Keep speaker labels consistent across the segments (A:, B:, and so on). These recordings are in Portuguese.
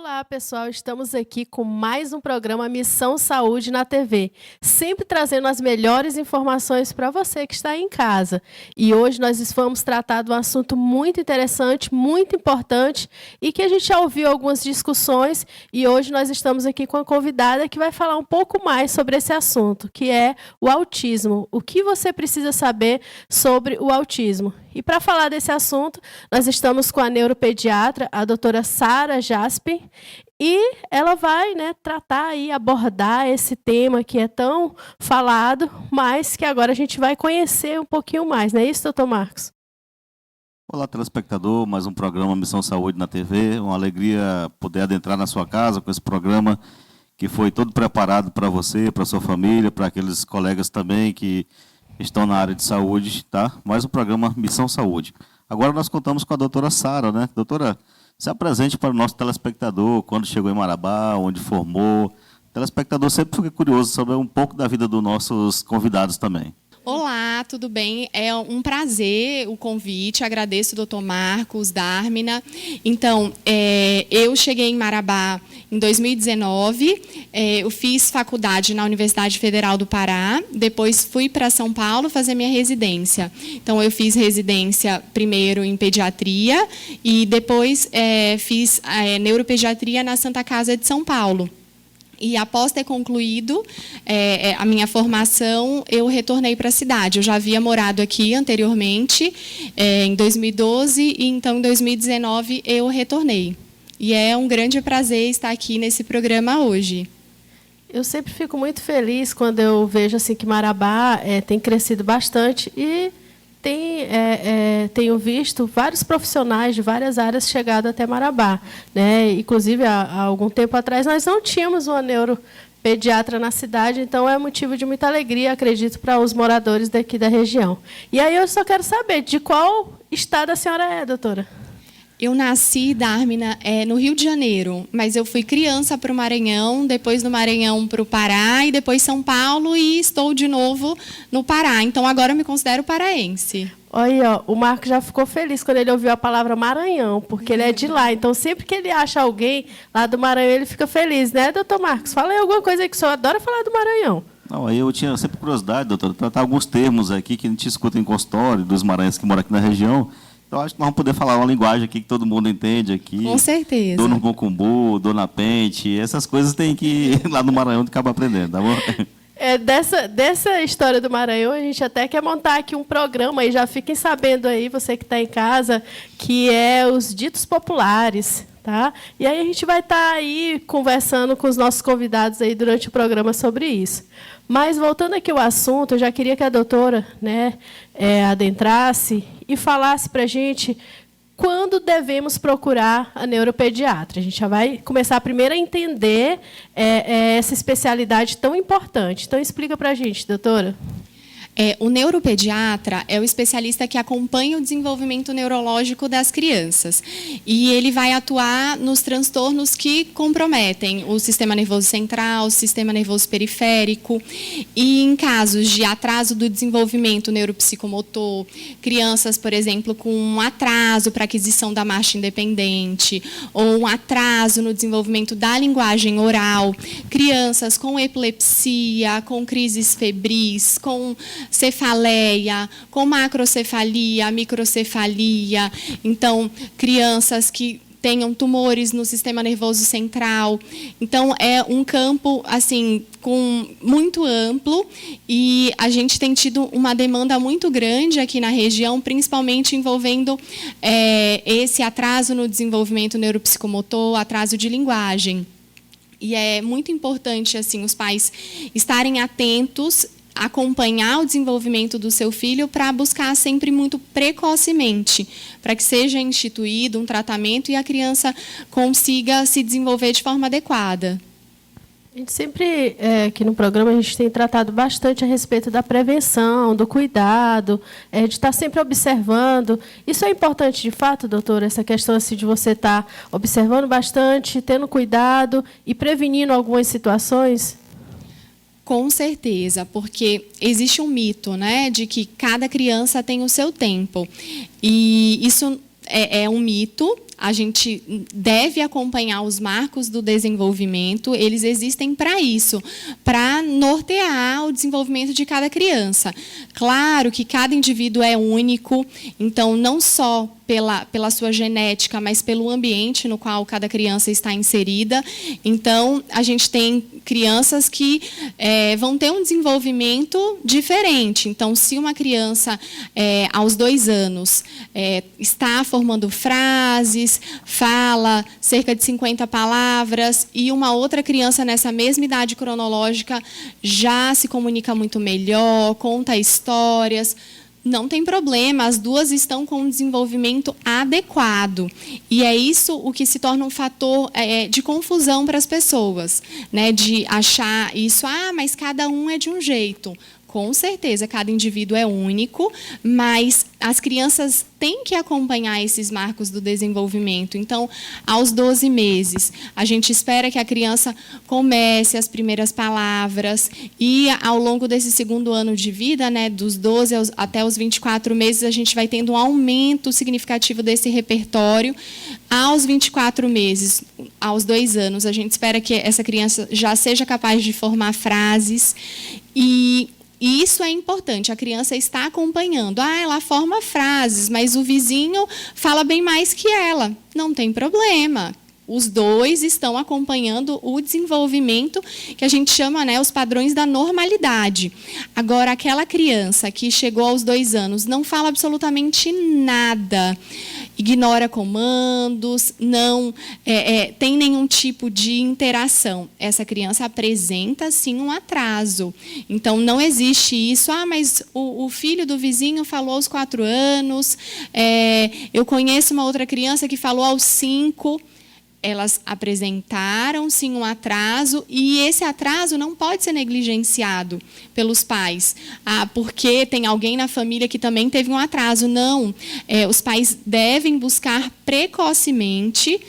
A: Olá, pessoal. Estamos aqui com mais um programa Missão Saúde na TV, sempre trazendo as melhores informações para você que está aí em casa. E hoje nós vamos tratar de um assunto muito interessante, muito importante e que a gente já ouviu algumas discussões e hoje nós estamos aqui com a convidada que vai falar um pouco mais sobre esse assunto, que é o autismo. O que você precisa saber sobre o autismo? E para falar desse assunto, nós estamos com a neuropediatra, a doutora Sara Jasper, e ela vai, tratar e abordar esse tema que é tão falado, mas que agora a gente vai conhecer um pouquinho mais. Não é isso, doutor Marcos?
B: Olá, telespectador, mais um programa Missão Saúde na TV. Uma alegria poder adentrar na sua casa com esse programa que foi todo preparado para você, para sua família, para aqueles colegas também que estão na área de saúde, tá? Mais um programa Missão Saúde. Agora nós contamos com a doutora Sara, né? Doutora, se apresente para o nosso telespectador, quando chegou em Marabá, onde formou. O telespectador sempre fica curioso sobre um pouco da vida dos nossos convidados também.
C: Olá, tudo bem? É um prazer o convite, agradeço o Dr. Marcos, Dármina. Então, eu cheguei em Marabá em 2019, eu fiz faculdade na Universidade Federal do Pará, depois fui para São Paulo fazer minha residência. Então, eu fiz residência primeiro em pediatria e depois fiz neuropediatria na Santa Casa de São Paulo. E após ter concluído a minha formação, eu retornei para a cidade. Eu já havia morado aqui anteriormente, em 2012, e então em 2019 eu retornei. E é um grande prazer estar aqui nesse programa hoje.
A: Eu sempre fico muito feliz quando eu vejo assim, que Marabá tem crescido bastante e tenho visto vários profissionais de várias áreas chegando até Marabá, né? Inclusive, há algum tempo atrás, nós não tínhamos uma neuropediatra na cidade, então é motivo de muita alegria, acredito, para os moradores daqui da região. E aí eu só quero saber de qual estado a senhora é, doutora?
C: Eu nasci, Dármina, no Rio de Janeiro, mas eu fui criança para o Maranhão, depois do Maranhão para o Pará e depois São Paulo e estou de novo no Pará. Então, agora eu me considero paraense.
A: Olha, o Marco já ficou feliz quando ele ouviu a palavra Maranhão, porque ele é de lá. Então, sempre que ele acha alguém lá do Maranhão, ele fica feliz, né, doutor Marcos? Fala aí alguma coisa aí que o senhor adora falar do Maranhão.
B: Não, aí eu tinha sempre curiosidade, doutor, tratar alguns termos aqui que a gente escuta em consultório, dos maranhenses que moram aqui na região. Então, acho que nós vamos poder falar uma linguagem aqui que todo mundo entende aqui.
C: Com certeza.
B: Dor no concumbu, dor na pente, essas coisas tem que ir lá no Maranhão de acabar aprendendo, tá bom?
A: Dessa história do Maranhão, a gente até quer montar aqui um programa, e já fiquem sabendo aí, você que está em casa, que é os ditos populares. Tá? E aí a gente vai estar aí conversando com os nossos convidados aí durante o programa sobre isso. Mas, voltando aqui ao assunto, eu já queria que a doutora adentrasse e falasse para a gente quando devemos procurar a neuropediatra. A gente já vai começar primeiro a entender essa especialidade tão importante. Então, explica para a gente, doutora.
C: O neuropediatra é o especialista que acompanha o desenvolvimento neurológico das crianças. E ele vai atuar nos transtornos que comprometem o sistema nervoso central, o sistema nervoso periférico. E em casos de atraso do desenvolvimento neuropsicomotor, crianças, por exemplo, com um atraso para aquisição da marcha independente, ou um atraso no desenvolvimento da linguagem oral, crianças com epilepsia, com crises febris, com cefaleia, com macrocefalia, microcefalia. Então, crianças que tenham tumores no sistema nervoso central. Então, é um campo assim muito amplo e a gente tem tido uma demanda muito grande aqui na região, principalmente envolvendo esse atraso no desenvolvimento neuropsicomotor, atraso de linguagem. E é muito importante assim os pais estarem atentos, acompanhar o desenvolvimento do seu filho para buscar sempre muito precocemente, para que seja instituído um tratamento e a criança consiga se desenvolver de forma adequada.
A: A gente sempre, aqui no programa, a gente tem tratado bastante a respeito da prevenção, do cuidado, de estar sempre observando. Isso é importante, de fato, doutora, essa questão assim, de você estar observando bastante, tendo cuidado e prevenindo algumas situações?
C: Com certeza, porque existe um mito, né, de que cada criança tem o seu tempo. E isso é um mito. a gente deve acompanhar os marcos do desenvolvimento, eles existem para isso, para nortear o desenvolvimento de cada criança. Claro que cada indivíduo é único, então não só pela sua genética, mas pelo ambiente no qual cada criança está inserida. Então, a gente tem crianças que vão ter um desenvolvimento diferente. Então, se uma criança, aos 2 anos, está formando frases, fala cerca de 50 palavras, e uma outra criança nessa mesma idade cronológica já se comunica muito melhor, conta histórias, não tem problema, as duas estão com um desenvolvimento adequado. E é isso o que se torna um fator de confusão para as pessoas, né? De achar isso, mas cada um é de um jeito. Com certeza, cada indivíduo é único, mas as crianças têm que acompanhar esses marcos do desenvolvimento. Então, aos 12 meses, a gente espera que a criança comece as primeiras palavras e, ao longo desse 2º ano de vida, né, dos 12 até os 24 meses, a gente vai tendo um aumento significativo desse repertório. Aos 24 meses, aos 2 anos, a gente espera que essa criança já seja capaz de formar frases e isso é importante, a criança está acompanhando. Ela forma frases, mas o vizinho fala bem mais que ela. Não tem problema. Os dois estão acompanhando o desenvolvimento que a gente chama, né, os padrões da normalidade. Agora, aquela criança que chegou aos 2 anos não fala absolutamente nada, ignora comandos, não tem nenhum tipo de interação. Essa criança apresenta, sim, um atraso. Então, não existe isso. Mas o filho do vizinho falou aos 4 anos, eu conheço uma outra criança que falou aos 5. Elas apresentaram, sim, um atraso, e esse atraso não pode ser negligenciado pelos pais. Porque tem alguém na família que também teve um atraso. Não. Os pais devem buscar precocemente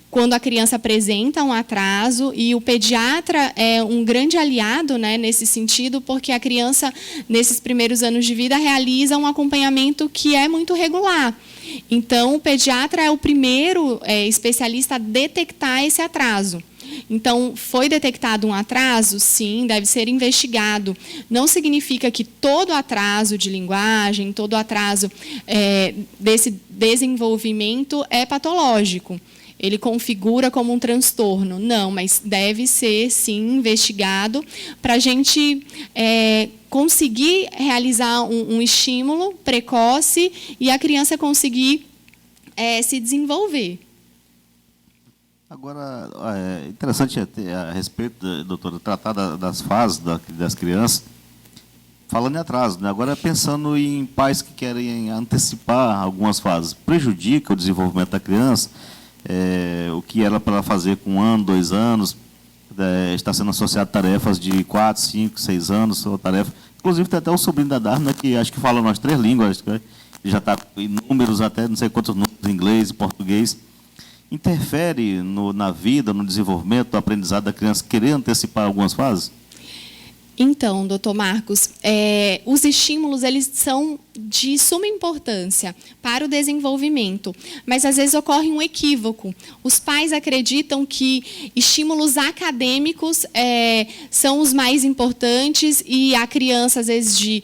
C: quando a criança apresenta um atraso, e o pediatra é um grande aliado, né, nesse sentido, porque a criança, nesses primeiros anos de vida, realiza um acompanhamento que é muito regular. Então, o pediatra é o primeiro especialista a detectar esse atraso. Então, foi detectado um atraso? Sim, deve ser investigado. Não significa que todo atraso de linguagem, todo atraso desse desenvolvimento é patológico. Ele configura como um transtorno. Não, mas deve ser, sim, investigado para a gente conseguir realizar um estímulo precoce e a criança conseguir se desenvolver.
B: Agora, é interessante a respeito, doutora, tratar das fases das crianças, falando em atraso, né? Agora pensando em pais que querem antecipar algumas fases, prejudica o desenvolvimento da criança? O que era para fazer com 1 ano, 2 anos, está sendo associado a tarefas de 4, 5, 6 anos, ou tarefa. Inclusive, tem até o sobrinho da Darna, que acho que fala umas 3 línguas, já está em números, até não sei quantos números, inglês e português. Interfere na vida, no desenvolvimento, no aprendizado da criança, querer antecipar algumas fases?
C: Então, doutor Marcos, os estímulos, eles são de suma importância para o desenvolvimento, mas às vezes ocorre um equívoco. Os pais acreditam que estímulos acadêmicos são os mais importantes e a criança, às vezes de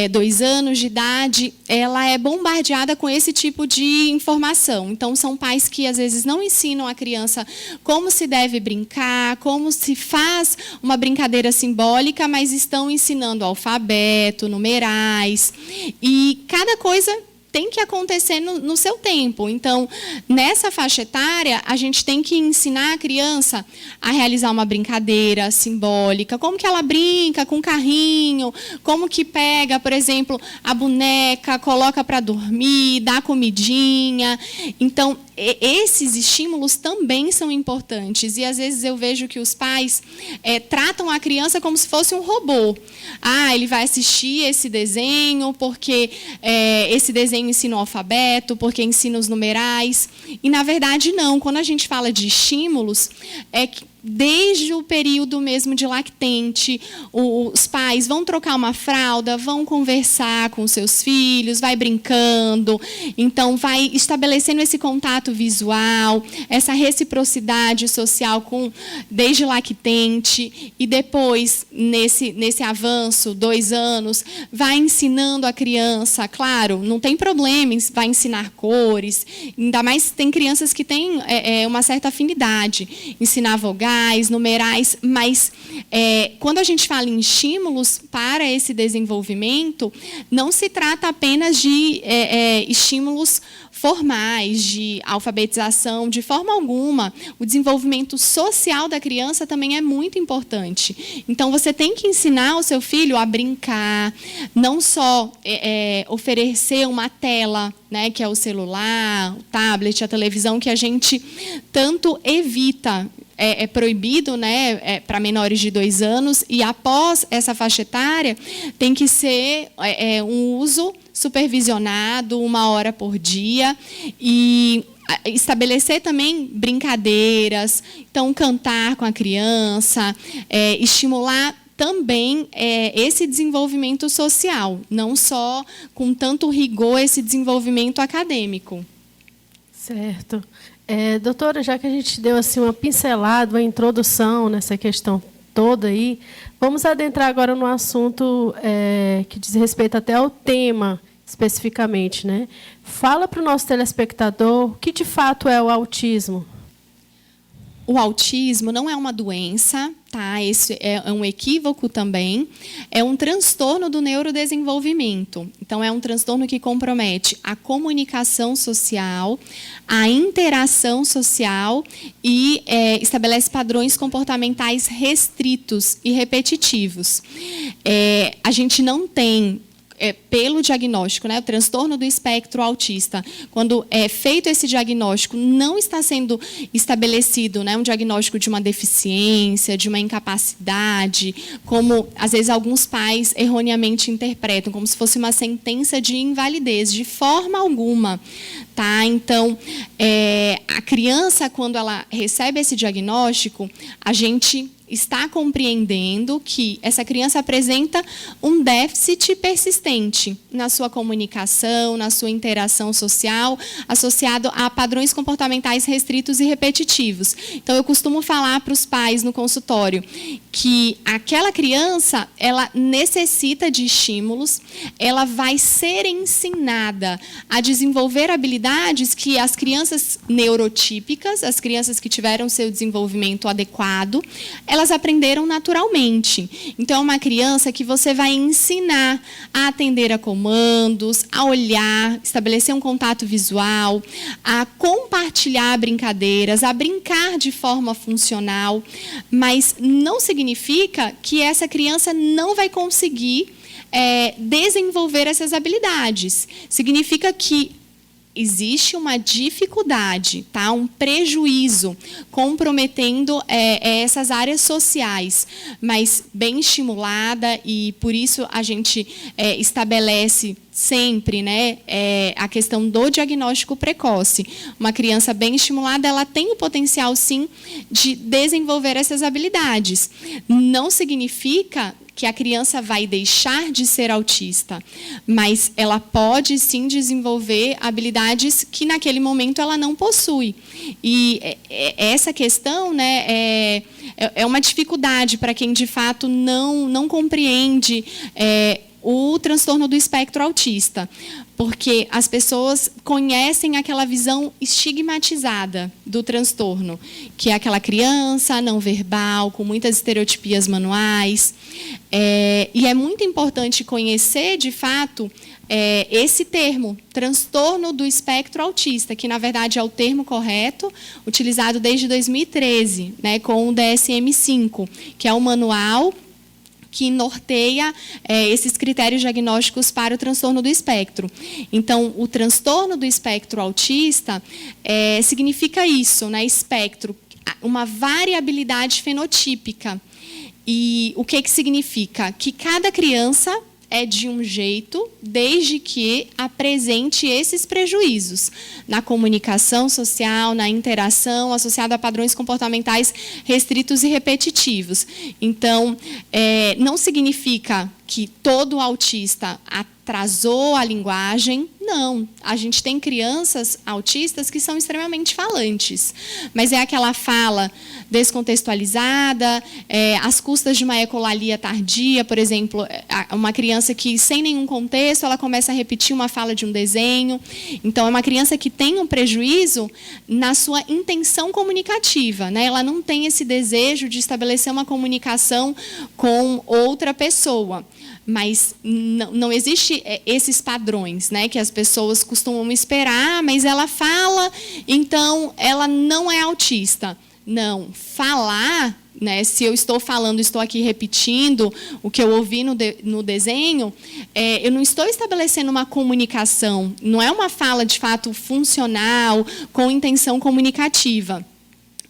C: 2 anos de idade, ela é bombardeada com esse tipo de informação. Então, são pais que às vezes não ensinam a criança como se deve brincar, como se faz uma brincadeira simbólica, mas estão ensinando alfabeto, numerais, e cada coisa tem que acontecer no seu tempo. Então, nessa faixa etária, a gente tem que ensinar a criança a realizar uma brincadeira simbólica, como que ela brinca com o carrinho, como que pega, por exemplo, a boneca, coloca para dormir, dá comidinha. Então, esses estímulos também são importantes. E, às vezes, eu vejo que os pais tratam a criança como se fosse um robô. Ele vai assistir esse desenho porque esse desenho ensina o alfabeto, porque ensina os numerais. E, na verdade, não. Quando a gente fala de estímulos, desde o período mesmo de lactente, os pais vão trocar uma fralda, vão conversar com os seus filhos, vai brincando, então vai estabelecendo esse contato visual, essa reciprocidade social desde lactente, e depois, nesse avanço, 2 anos, vai ensinando a criança, claro, não tem problema, vai ensinar cores, ainda mais tem crianças que têm uma certa afinidade, ensinar vogais, numerais, mas quando a gente fala em estímulos para esse desenvolvimento, não se trata apenas de estímulos formais, de alfabetização, de forma alguma. O desenvolvimento social da criança também é muito importante. Então, você tem que ensinar o seu filho a brincar, não só oferecer uma tela, né, que é o celular, o tablet, a televisão, que a gente tanto evita. É proibido, né, para menores de 2 anos, e após essa faixa etária tem que ser um uso supervisionado, 1 hora por dia, e estabelecer também brincadeiras, então cantar com a criança, estimular também esse desenvolvimento social, não só com tanto rigor esse desenvolvimento acadêmico.
A: Certo. Doutora, já que a gente deu assim uma pincelada, uma introdução nessa questão toda aí, vamos adentrar agora no assunto que diz respeito até ao tema especificamente, né? Fala para o nosso telespectador o que de fato é o autismo.
C: O autismo não é uma doença, tá? Esse é um equívoco também. É um transtorno do neurodesenvolvimento. Então, é um transtorno que compromete a comunicação social, a interação social e estabelece padrões comportamentais restritos e repetitivos. A gente não tem pelo diagnóstico, né, o transtorno do espectro autista, quando é feito esse diagnóstico, não está sendo estabelecido, né, um diagnóstico de uma deficiência, de uma incapacidade, como às vezes alguns pais erroneamente interpretam, como se fosse uma sentença de invalidez, de forma alguma. Tá? Então, a criança, quando ela recebe esse diagnóstico, a gente está compreendendo que essa criança apresenta um déficit persistente na sua comunicação, na sua interação social, associado a padrões comportamentais restritos e repetitivos. Então, eu costumo falar para os pais no consultório que aquela criança, ela necessita de estímulos, ela vai ser ensinada a desenvolver habilidades que as crianças neurotípicas, as crianças que tiveram seu desenvolvimento adequado, elas aprenderam naturalmente. Então, é uma criança que você vai ensinar a atender a comandos, a olhar, estabelecer um contato visual, a compartilhar brincadeiras, a brincar de forma funcional, mas não significa que essa criança não vai conseguir desenvolver essas habilidades. Significa que existe uma dificuldade, tá? Um prejuízo comprometendo essas áreas sociais, mas bem estimulada, e por isso a gente estabelece sempre, né, a questão do diagnóstico precoce. Uma criança bem estimulada, ela tem o potencial, sim, de desenvolver essas habilidades. Não significa que a criança vai deixar de ser autista, mas ela pode, sim, desenvolver habilidades que, naquele momento, ela não possui. E essa questão, né, é uma dificuldade para quem, de fato, não compreende o transtorno do espectro autista, porque as pessoas conhecem aquela visão estigmatizada do transtorno, que é aquela criança não verbal, com muitas estereotipias manuais. E é muito importante conhecer, de fato, esse termo, transtorno do espectro autista, que, na verdade, é o termo correto, utilizado desde 2013, né, com o DSM-5, que é o manual que norteia esses critérios diagnósticos para o transtorno do espectro. Então, o transtorno do espectro autista significa isso, né? Espectro, uma variabilidade fenotípica. E o que significa? Que cada criança é de um jeito, desde que apresente esses prejuízos na comunicação social, na interação, associada a padrões comportamentais restritos e repetitivos. Então, não significa que todo autista atrasou a linguagem. Não, a gente tem crianças autistas que são extremamente falantes, mas é aquela fala descontextualizada, às custas de uma ecolalia tardia, por exemplo, uma criança que, sem nenhum contexto, ela começa a repetir uma fala de um desenho. Então, é uma criança que tem um prejuízo na sua intenção comunicativa, né? Ela não tem esse desejo de estabelecer uma comunicação com outra pessoa. Mas não existe esses padrões, né, que as pessoas costumam esperar, mas ela fala, então ela não é autista. Não, falar, né, se eu estou falando, estou aqui repetindo o que eu ouvi no desenho, eu não estou estabelecendo uma comunicação, não é uma fala de fato funcional, com intenção comunicativa.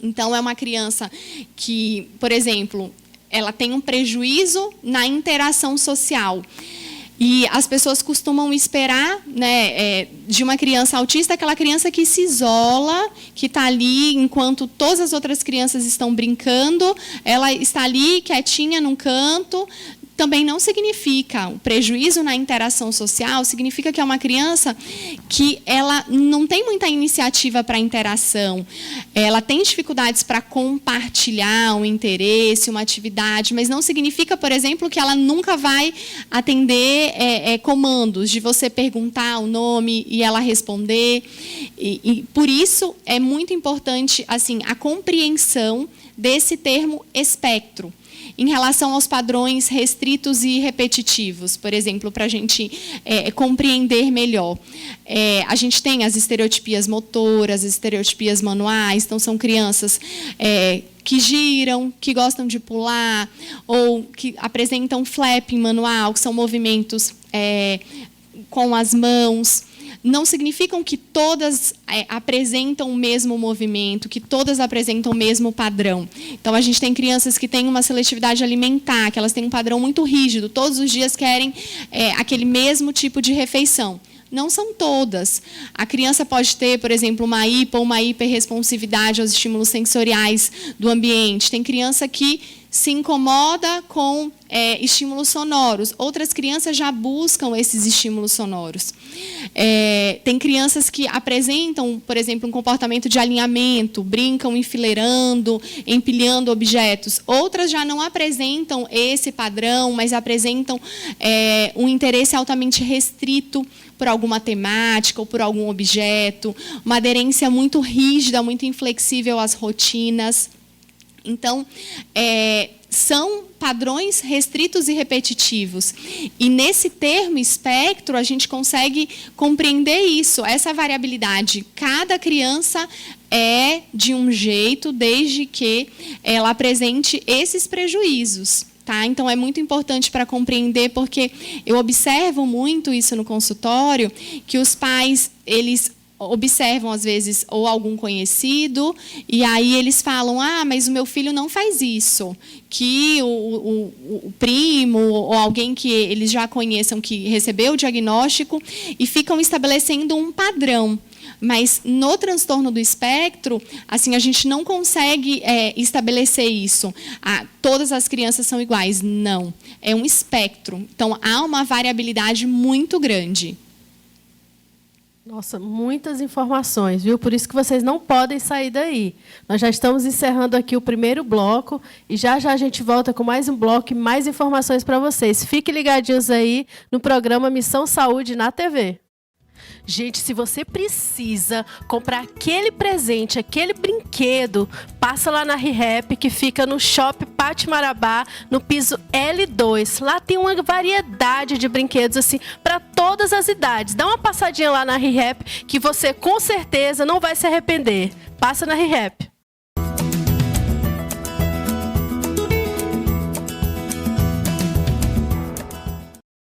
C: Então, é uma criança que, por exemplo, ela tem um prejuízo na interação social. E as pessoas costumam esperar, né, de uma criança autista, aquela criança que se isola, que está ali enquanto todas as outras crianças estão brincando, ela está ali quietinha num canto. Também não significa, o prejuízo na interação social significa que é uma criança que ela não tem muita iniciativa para interação. Ela tem dificuldades para compartilhar um interesse, uma atividade, mas não significa, por exemplo, que ela nunca vai atender comandos, de você perguntar o nome e ela responder. E por isso é muito importante assim, a compreensão desse termo espectro, em relação aos padrões restritos e repetitivos, por exemplo, para a gente compreender melhor. A gente tem as estereotipias motoras, as estereotipias manuais, então são crianças que giram, que gostam de pular, ou que apresentam flapping manual, que são movimentos com as mãos. Não significam que todas apresentam o mesmo movimento, que todas apresentam o mesmo padrão. Então, a gente tem crianças que têm uma seletividade alimentar, que elas têm um padrão muito rígido, todos os dias querem aquele mesmo tipo de refeição. Não são todas. A criança pode ter, por exemplo, uma hipo ou uma hiperresponsividade aos estímulos sensoriais do ambiente. Tem criança que se incomoda com estímulos sonoros. Outras crianças já buscam esses estímulos sonoros. Tem crianças que apresentam, por exemplo, um comportamento de alinhamento, brincam enfileirando, empilhando objetos. Outras já não apresentam esse padrão, mas apresentam um interesse altamente restrito por alguma temática ou por algum objeto, uma aderência muito rígida, muito inflexível às rotinas. Então, são padrões restritos e repetitivos. E nesse termo espectro, a gente consegue compreender isso, essa variabilidade. Cada criança é de um jeito, desde que ela apresente esses prejuízos. Tá? Então, é muito importante para compreender, porque eu observo muito isso no consultório, que os pais, eles observam, às vezes, ou algum conhecido, e aí eles falam, mas o meu filho não faz isso. Que o primo ou alguém que eles já conheçam, que recebeu o diagnóstico, e ficam estabelecendo um padrão. Mas no transtorno do espectro, assim, a gente não consegue estabelecer isso. Todas as crianças são iguais. Não. É um espectro. Então, há uma variabilidade muito grande.
A: Nossa, muitas informações, viu? Por isso que vocês não podem sair daí. Nós já estamos encerrando aqui o primeiro bloco e já a gente volta com mais um bloco e mais informações para vocês. Fiquem ligadinhos aí no programa Missão Saúde na TV. Gente, se você precisa comprar aquele presente, aquele brinquedo, passa lá na ReHap, que fica no Shopping Pátio Marabá, no piso L2. Lá tem uma variedade de brinquedos assim para todas as idades. Dá uma passadinha lá na ReHap, que você com certeza não vai se arrepender. Passa na ReHap.